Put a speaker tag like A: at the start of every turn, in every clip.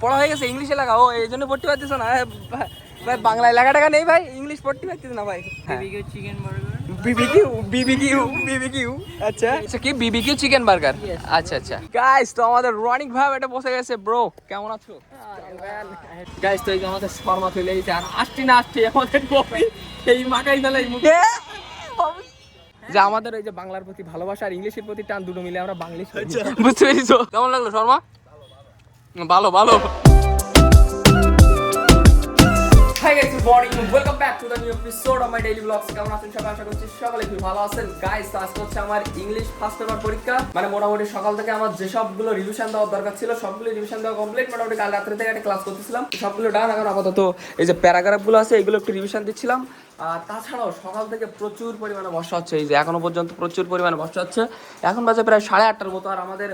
A: পড়া হয়ে গেছে, ইংলিশে লেখা। ও এই জন্য পড়তে পারতেছ না ভাই, বাংলায় লেখা টাকা নেই ভাই, ইংলিশ পড়তে পারতেছ না ভাই।
B: চিকেন বার্গার,
A: বিবিকিউ আচ্ছা কি বিবিকিউ চিকেন বার্গার, আচ্ছা আচ্ছা। গাইস তো আমাদের রনিক ভাই এটা বসে গেছে। ব্রো কেমন আছো? গাইস তো এই যে আমাদের শর্মা চলে এসেছে, আর আসছি না আসছি আমাদের কপি এই মাকাই ফেলে মুখে। যে আমাদের এই যে বাংলার প্রতি ভালোবাসা আর ইংলিশের প্রতি টান দুটো মিলে আমরা বাংলিশ বুঝতে পেরেছো? কেমন লাগলো শর্মা? ভালো ভালো। Hi guys, good morning. Welcome back to the new episode of my daily vlogs. কেমন আছেন সবাই? আশা করছি সকলে খুব ভালো আছেন। গাইস আজকে হচ্ছে আমার ইংলিশ ফার্স্ট পেপার পরীক্ষা। মানে মোটামুটি সকাল থেকে আমার যে সবগুলো রিভিশন দেওয়ার দরকার ছিল সবগুলো রিভিশন দেওয়া কমপ্লিট। মোটামুটি কাল রাত্রে থেকে একটা ক্লাস করতেছিলাম, সবগুলো ডান। এখন আপাতত এই যে প্যারাগ্রাফগুলো আছে এগুলো একটু রিভিশন দিচ্ছিলাম। আর তাছাড়াও সকাল থেকে প্রচুর পরিমাণে বর্ষা হচ্ছে, এই যে এখনো পর্যন্ত প্রচুর পরিমাণে বর্ষা হচ্ছে। এখন বাজে প্রায় 8:30টার মতো, আর আমাদের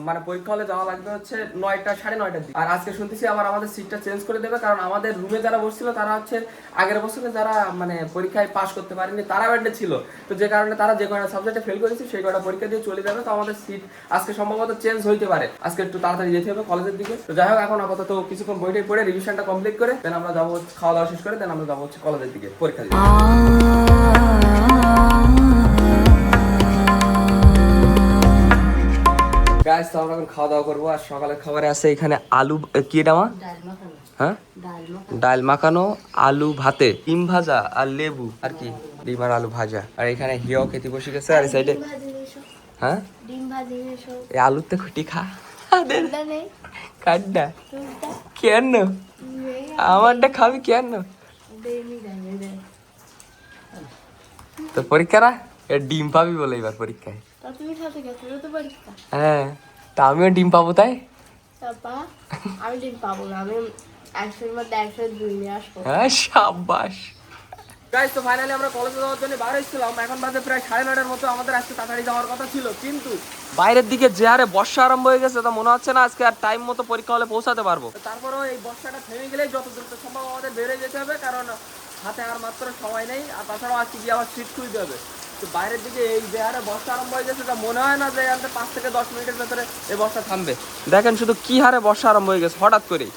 A: মানে পরীক্ষা হলে যাওয়া লাগবে হচ্ছে 9টা 9:30টার দিকে। আর আজকে শুনতেছি আবার আমাদের সিটটা চেঞ্জ করে দেবে, কারণ আমাদের রুমে যারা বসছিল তারা হচ্ছে আগের বছরে যারা মানে পরীক্ষায় পাস করতে পারেনি তারা ব্যান্ডে ছিল, তো যে কারণে তারা যে কয়টা সাবজেক্টে ফেল করেছে সেই কয়টা পরীক্ষা দিয়ে চলে যাবে। তো আমাদের সিট আজকে সম্ভবত চেঞ্জ হইতে পারে, আজকে একটু তাড়াতাড়ি যেতে হবে কলেজের দিকে। তো যাই হোক, এখন আপাতত কিছুক্ষণ বইটাই পড়ে রিভিশনটা কমপ্লিট করে দেন আমরা যাবো, খাওয়া দাওয়া শেষ করে দেন আমরা যাবো হচ্ছে কলেজের দিকে পরীক্ষা দিতে। গাইস তো আমরা এখন খাওয়া দাওয়া করবো, আর সকালের খাবারে আছে এখানে আলু কি ডামা, হ্যাঁ ডাল মাখানো, আলু ভাতে, ডিম ভাজা আর লেবু, আর কি ডিম আর আলু ভাজা। আর এখানে হিয়াও খেতে বসে গেছে, আর এই সাইডে হ্যাঁ এই আলুতে খুঁটি খা কাড্ডা কেন আমারটা খাবি কেন? তো পরীক্ষারা ডিম পাবি বলে এবার পরীক্ষায়। হ্যাঁ তা আমিও ডিম পাবো তাই?
C: আমি ডিম পাবো না, আমি 100-এর মধ্যে 102 নিয়ে আসবো।
A: হ্যাঁ সাবাস। গাইস তো ফাইনালি আমরা কলেজে যাওয়ার জন্য বার হয়েছিলাম, এখন বাজে প্রায় 9:30টার মতো। আমাদের আজকে তাড়াতাড়ি যাওয়ার কথা ছিল, কিন্তু বাইরের দিকে যে হারে বর্ষা আরম্ভ হয়ে গেছে তা মনে হচ্ছে না আজকে আর টাইম মতো পরীক্ষা হলে পৌঁছাতে পারবো। তারপরেও এই বর্ষাটা থেমে গেলেই যত দ্রুত সম্ভব আমাদের বেরিয়ে যেতে হবে, কারণ হাতে আর মাত্র সময় নেই। আর তাছাড়াও আজকে গিয়ে আবার সিট খুলতে হবে। তো বাইরের দিকে এই যে হারে বর্ষা আরম্ভ হয়ে গেছে তা মনে হয় না যে 5 থেকে 10 মিনিটের ভেতরে এই বর্ষা থামবে। দেখেন শুধু কি হারে বর্ষা আরম্ভ হয়ে গেছে হঠাৎ করেই।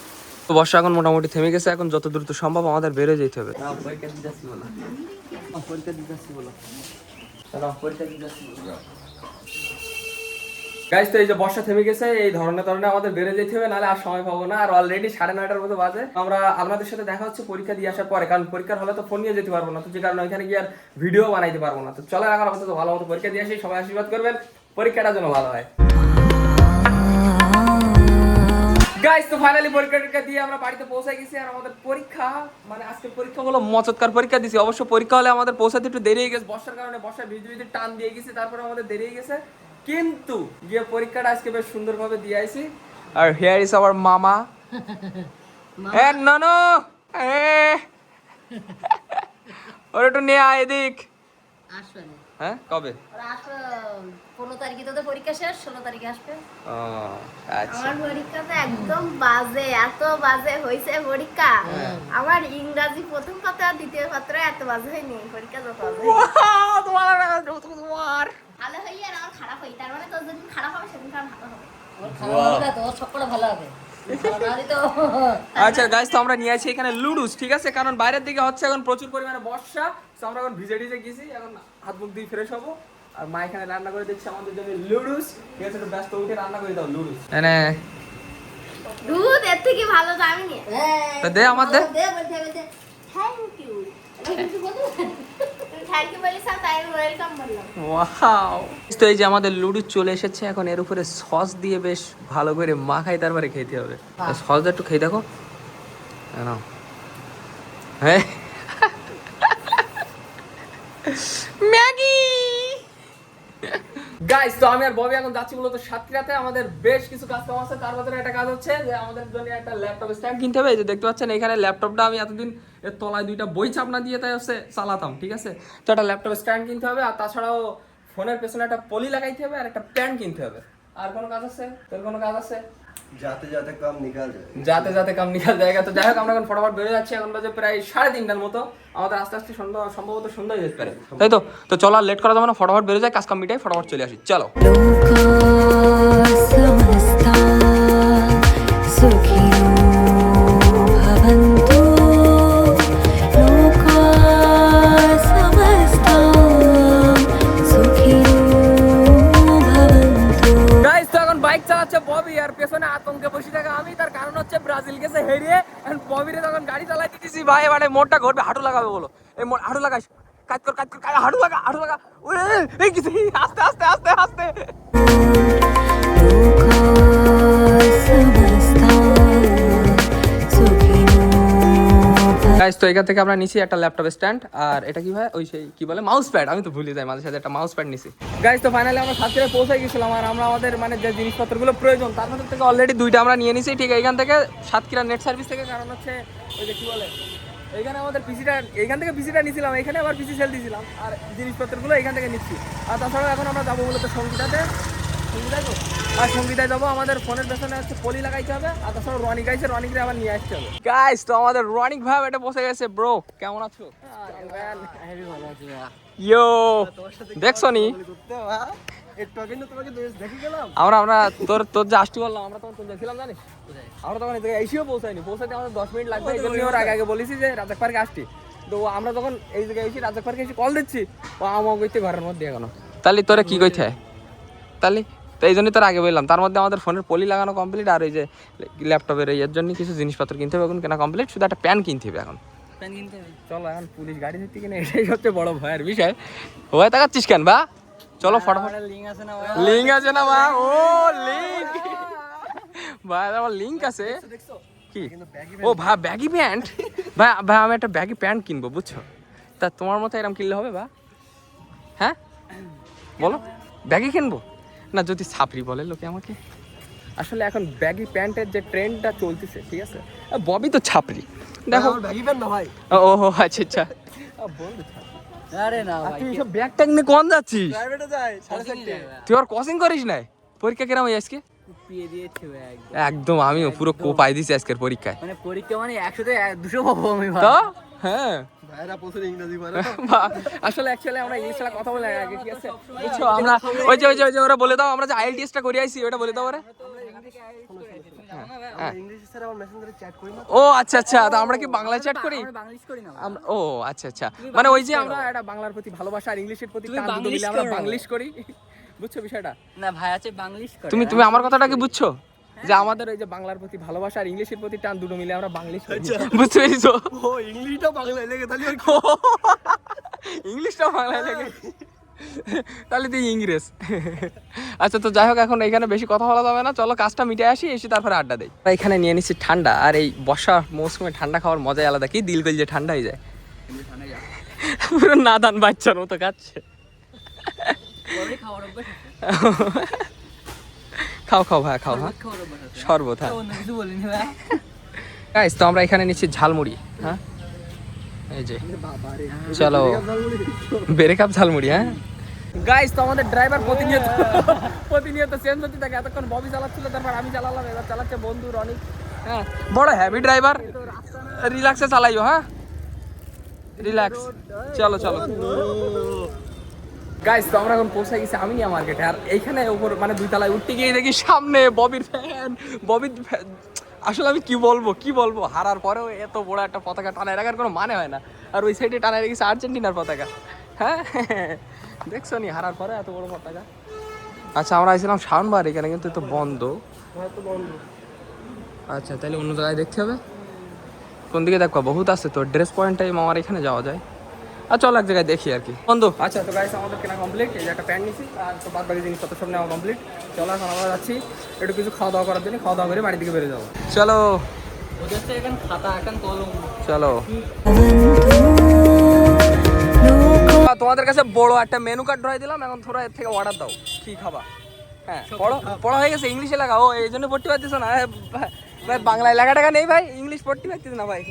A: তো বর্ষা এখন মোটামুটি থেমে গেছে, এখন যত দ্রুত সম্ভব আমাদের বেরিয়ে যেতে হবে। গাইস তো এই যে বর্ষা থেমে গেছে, এই ধরনের আমাদের বেড়ে যেতে হবে, নাহলে আর সময় পাবো না। আর অলরেডি 9:30টার মতো বাজে। আমরা আপনাদের সাথে দেখা হচ্ছে পরীক্ষা দিয়ে আসার পরে, কারণ পরীক্ষার হলে তো ফোন নিয়ে যেতে পারবো না, তো যে কারণে ওইখানে গিয়ে আর ভিডিও বানাইতে পারবো না। তো চলো এখন আপাতত ভালো মতো পরীক্ষা দিয়ে আসি, সবাই আশীর্বাদ করবেন পরীক্ষাটা যেন ভালো হয়। গাইস তো ফাইনালি পরীক্ষা দিয়ে আমরা বাড়িতে পৌঁছে গেছি। আর আমাদের পরীক্ষা মানে আজকে পরীক্ষা হলো মচৎকার পরীক্ষা দিছি। অবশ্য পরীক্ষা হলে আমাদের পৌঁছাতে একটু দেরি হয়ে গেছে, বর্ষার কারণে বর্ষায় ভিজে ভিজে টান দিয়ে গেছি, তারপরে আমাদের দেরি হয়ে গেছে। কিন্তু গিয়ে পরীক্ষাটা আজকে বেশ সুন্দরভাবে দিয়ে আইছি। আর হিয়ার ইজ আওয়ার মামা এ ননো ওরে একটু নিয়ে আয় এদিক।
C: আসবে না,
A: হ্যাঁ কবে
C: আসবে? 15 তারিখে তোদের পরীক্ষা শেষ, 16 তারিখে আসবে।
A: ও আচ্ছা।
C: আমার পরীক্ষা তো একদম বাজে, এত বাজে হয়েছে পরীক্ষা। আমার ইংরাজি প্রথম পাতা দ্বিতীয় পাত্র এত বাজে হয়নি, পরীক্ষা যত বাজে
A: তোমার
C: ভালো হই আর আমার খারাপ হই, তার মানে তোর যদি খারাপ হবে সেদিন ভালো হবে।
A: আচ্ছা গাইস তো আমরা নিয়ে আসি এখানে লুডুস, ঠিক আছে? কারণ বাইরের দিকে হচ্ছে এখন প্রচুর পরিমাণে বর্ষা, তো আমরা এখন ভিজে ভিজে গেছি, এখন হাত মুখ দিয়ে ফ্রেশ হবো। আর মা এখানে রান্না করে দিচ্ছে আমাদের জন্য লুডুস, ঠিক আছে? একটু ব্যস্ত উঠে রান্না করে দাও লুডুস। এনে
C: দুধ এর থেকে ভালো দামি নিয়ে
A: তো দে আমার দে।
C: বলতে থ্যাংক ইউ, থ্যাংক ইউ বলি স্যার, তাই ওয়েলকাম বললাম।
A: ওয়াও। তো এই যে আমাদের লুডুস চলে এসেছে, এখন এর উপরে সস দিয়ে বেশ ভালো করে মাখাই তারপরে খেতে হবে। সসটা একটু খেয়ে দেখো। নাও হ্যাঁ ম্যাগি। গাইস তো আমি আর ববি এখন যাচ্ছি মূলত সাতক্ষীরাতে। আমাদের বেশ কিছু কাজ কাম আছে, তার মধ্যে একটা কাজ হচ্ছে যে আমাদের জন্য একটা ল্যাপটপ স্ট্যান্ড কিনতে হবে। এই যে দেখতে পাচ্ছেন এখানে ল্যাপটপটা আমি এতদিন এর তলায় 2টা বই চাপনা দিয়ে তাই হচ্ছে চালাতাম, ঠিক আছে? তো একটা ল্যাপটপ স্ট্যান্ড কিনতে হবে, আর তাছাড়াও ফোনের পেছনে একটা পলি লাগাইতে হবে, আর একটা প্যান কিনতে হবে। আর কোনো কাজ আছে? তোর কোনো কাজ আছে?
D: जाते जाते काम निकाल जाए,
A: যাতে যাতে কাম নিকাল জায়গা। তো যাই হোক আমরা এখন ফটাফট বেরোয় যাচ্ছি, এখন বাজে প্রায় 3:30টার মতো। আমাদের আস্তে আস্তে সম্ভবত সন্ধ্যা হয়ে যেতে পারে, তাই তো? তো চলো আর লেট করা যাবে না, ফটাফট বেরোয় যায়, কাজ কাম মিটাই ফটাফট চলে আসি, চলো।
E: लोका समस्ता सुखिनो
A: ববি আর পেছনে আতঙ্কে বসে থাকা আমি, তার কারণ হচ্ছে ব্রাজিল গেছে হেরিয়ে, এখন ববিরে যখন গাড়ি চালাই দিতেছি ভাই মানে মোড়টা ঘুরবে, হাঁটু লাগাবে বলো, এই হাঁটু লাগাইস, কাজ কর, হাঁটু লাগা এই কিছু, আস্তে আস্তে আস্তে আস্তে। গাইস তো এখান থেকে আমরা নিছি একটা ল্যাপটপ স্ট্যান্ড, আর এটা কি ভাই ওই সেই কি বলে মাউস প্যাড, আমি তো ভুলে যাই মাঝে সাথে, একটা মাউস প্যাড নিছি। গাইস তো ফাইনালি আমরা সাতক্ষীরায় পৌঁছে গেছিলাম, আর আমরা আমাদের মানে যে জিনিসপত্রগুলো প্রয়োজন তার মধ্যে থেকে অলরেডি 2টা আমরা নিয়ে নিছি, ঠিক এখান থেকে সাতক্ষীরা নেট সার্ভিস থেকে, কারণ হচ্ছে ওই যে কি বলে এইখানে আমাদের পিসিটা, এইখান থেকে পিসিটা নিয়েছিলাম, এখানে আবার পিসি সেল দিয়েছিলাম, আর জিনিসপত্রগুলো এখান থেকে নিচ্ছি। আর তাছাড়াও এখন আমরা যাবো মূলত সঙ্গীতাতে, আর সঙ্গীতায় যাবো, আমাদের ফোনের পেছনে হচ্ছে পলি লাগাইতে হবে, আর তাছাড়া রনিক গাইছে, রনিকরে আবার নিয়ে আসতে হবে। গাইস তো আমাদের রনিক ভাই এটা বসে গেছে। ব্রো কেমন আছো? ইয়ো দেখছো নি আমরা তোর যে আসতে বললাম, আমরা তখন দেখছিলাম জানিস, আমরা তখন এসেও পৌঁছাইতে আমাদের 10 মিনিট লাগবে, এই জন্য ওর আগে বলেছি যে রাজাক পার্কে আসছি। তো আমরা যখন এই জায়গায় এসে রাজাক পার্কে এসে কল দিচ্ছি, ও আমার কইতে ঘরের মধ্যে এখনো। তাহলে তোরা কি কইতে তাহলে তো এই জন্যই তোর আগে বললাম, তার মধ্যে আমাদের ফোনের পলি লাগানো কমপ্লিট, আর এই যে ল্যাপটপের এর জন্য কিছু জিনিসপত্র কিনতে হবে, এখন কেনা কমপ্লিট, শুধু একটা প্যান কিনতে হবে এখন। প্যান কিনতে হবে, চলো এখন পুলিশ গাড়ি ধরতে কিনে, এটাই সবচেয়ে বড় ভয়ের বিষয়। ওই তাকাচ্ছিস কেন বা? চলো ফটাফট, লিঙ্ক আছে না বা? ও লিঙ্ক ভাই, আমার লিঙ্ক আছে কি? ও ভাই ব্যাগি প্যান্ট, ভাই ভাই আমি একটা ব্যাগি প্যান্ট কিনবো বুঝছো, তা তোমার মতো এরকম কিনলে হবে বা? হ্যাঁ বলো, ব্যাগি কিনবো না, যদি ছাপরি বলে লোকে আমাকে। আসলে এখন ব্যাগি প্যান্টের যে ট্রেন্ডটা চলতেছে, ঠিক আছে, ববি তো ছাপরি, দেখো ব্যাগি প্যান্ট না ভাই। ও আচ্ছা আচ্ছা, বন্ধু আরে না ভাই, তুই সব ব্যাগ ট্যাগ নিয়ে কোন যাচ্ছিস? প্রাইভেটে যাই 4:30। তুই আর কোচিং করিস না? পরীক্ষা কেমন হয় আজকে? কুপিয়ে দিয়েছে একদম, আমিও পুরো কোপাই দিছি আজকের পরীক্ষায়, মানে পরীক্ষা মানে 100 তে 200 পাবো আমি ভাই। তো হ্যাঁ ভাইরা প্রচুর ইংরেজি পারে, আসলে অ্যাকচুয়ালি আমরা ইংলিশ ছাড়া কথা বলে আগে, ঠিক আছে বুঝছো, আমরা ওই যে ওরা বলে দাও, আমরা যে আইএলটিএস টা করে আইছি ওটা বলে দাও ওরে। ও আচ্ছা আচ্ছা, তো আমরা কি বাংলায় চ্যাট করি? আমরা ও আচ্ছা আচ্ছা, মানে ওই যে আমরা একটা বাংলার প্রতি ভালোবাসা আর ইংলিশের প্রতি টান দুটো মিলে আমরা বাংলিশ করি, বুঝছো বিষয়টা? না ভাই আছে বাংলিশ করে, তুমি আমার কথাটা কি বুঝছো, যে আমাদের ওই যে বাংলার প্রতি ভালোবাসা আর ইংলিশের প্রতি টান দুটো মিলে আমরা বাংলিশ করি, বুঝতে পেরেছো? ও ইংলিশটা বাংলায় লেগে, তাহলে ইংলিশটা বাংলায় লেগে, তাহলে তুই ইংরেজ। আচ্ছা তো যাই হোক, এখন এখানে বেশি কথা বলা যাবে না, চলো কাজটা মিটে আসি, এসে তারপরে আড্ডা দেই। এখানে নিয়ে নিচ্ছি ঠান্ডা, আর এই বর্ষা মৌসুমে ঠান্ডা খাওয়ার মজাই আলাদা, কি দিল গল যে ঠান্ডা হয়ে যায়, পুরো নাদান বাচ্চার মতো খাচ্ছে। খাও ভাই খাও, হ্যাঁ শরবত, হ্যাঁ গাইস তো আমরা এখানে নিচ্ছি ঝালমুড়ি, হ্যাঁ এই যে চলো বেড়ে কাপ ঝালমুড়ি। হ্যাঁ গাইস তো আমাদের ড্রাইভার প্রতিনিয়ত চেঞ্জ হতে থাকে, এতক্ষণ ববি চালাচ্ছিল, তারপর আমি চালালাম, এবার চালাচ্ছে বন্ধু রনিক। হ্যাঁ বড় হ্যাভি ড্রাইভার, রিল্যাক্সে চালাইও, হ্যাঁ রিল্যাক্স, চলো গাইস তো আমরা এখন পৌঁছে গেছি আমিনিয়া মার্কেটে, আর এইখানে উপর মানে 2 তলায় উঠতে গিয়ে দেখি সামনে ববির ফ্যান। আসলে আমি কি বলবো, হারার পরেও এত বড় একটা পতাকা টানায় রাখার কোনো মানে হয় না, আর ওই সাইডে টানায় রেখেছে আর্জেন্টিনার পতাকা। হ্যাঁ দেখছো নি, হারার পরে এত বড় পতাকা। আচ্ছা আমরা আইছিলাম শাওনবার, এখানে কিন্তু তো বন্ধ। আচ্ছা তাহলে অন্য জায়গায় দেখতে হবে, কোন দিকে দেখবা, বহুত আছে তো ড্রেস পয়েন্টটাই আমার এখানে যাওয়া যায়, আর চলো এক জায়গায় দেখি আর কি বন্ধু। আচ্ছা তো গাইস আমাদের কেনা কমপ্লিট, এই যে একটা প্যান্ট নিছি, আর তো বাদ বাকি জিনিসপত্র সব নেওয়া কমপ্লিট। চলো এখন আমরা যাচ্ছি একটু কিছু খাওয়া দাওয়া করার জন্য, খাওয়া দাওয়া করে বাড়ি দিকে বেরিয়ে যাবো। চলো চলো, তোমাদের কাছে বড় একটা মেনু কার্ড ধরাই দিলাম, এখন থোড়া এর থেকে অর্ডার দাও, কি খাবা? হ্যাঁ পড়া হয়ে গেছে, ইংলিশে লেখা, ও এই জন্য পড়তে পারতেছ না ভাই, বাংলায় লেখা টাকা নেই ভাই, ইংলিশ পড়তে পারতেছ না ভাই।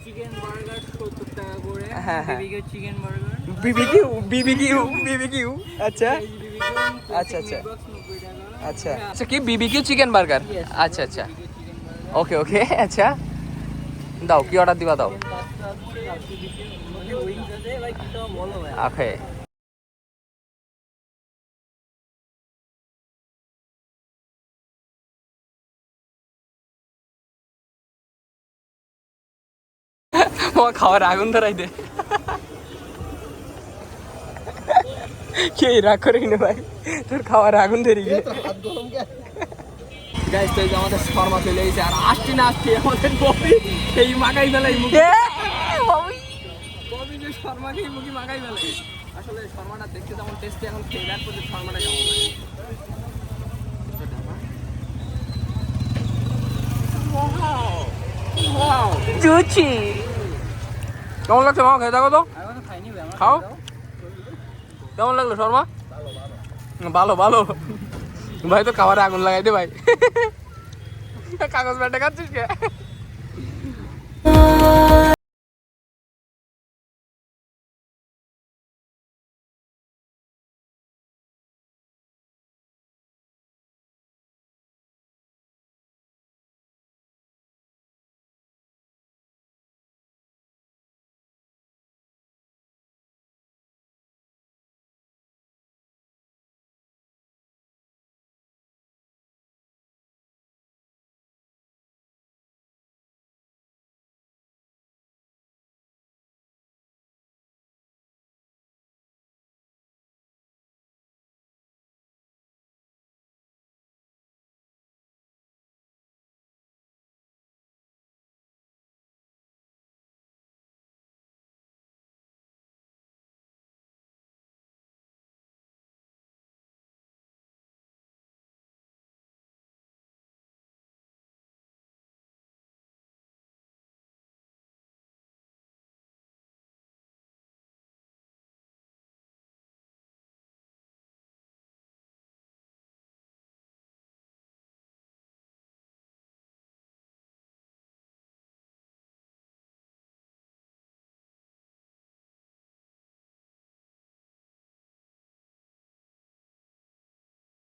A: চিকেন বার্গার 70 টাকা করে, হ্যাঁ চিকেন বার্গার, বিবিকিউ আচ্ছা আচ্ছা আচ্ছা আচ্ছা আচ্ছা, কি বিবিকিউ চিকেন বার্গার, আচ্ছা আচ্ছা ওকে আচ্ছা দাও, কি অর্ডার দিবা দাও। ওকে খাওয়ার আগুন ধরাই দে, কে রাগ করে কিনে ভাই, তোর খাওয়ার আগুন ধরে গিয়ে। গাইস তো এই যে আমাদের শর্মা চলে এসেছে আর আসছি না আসছি আমাদের ববি এই মাগাই বেলাই মুখে ববি যে শর্মা খেয়ে মুখে মাগাই বেলাই আসলে শর্মাটা দেখতে যেমন টেস্টি এখন খেয়ে দেখ করতে শর্মাটা কেমন লাগে
B: জুচি
A: কেমন লাগছে মামা খেয়ে দেখো তো খাও কেমন লাগলো শর্মা ভালো ভালো ভাই তো খাবারে আগুন লাগাই দে ভাই কাগজ ব্যাটে খাচ্ছিস কে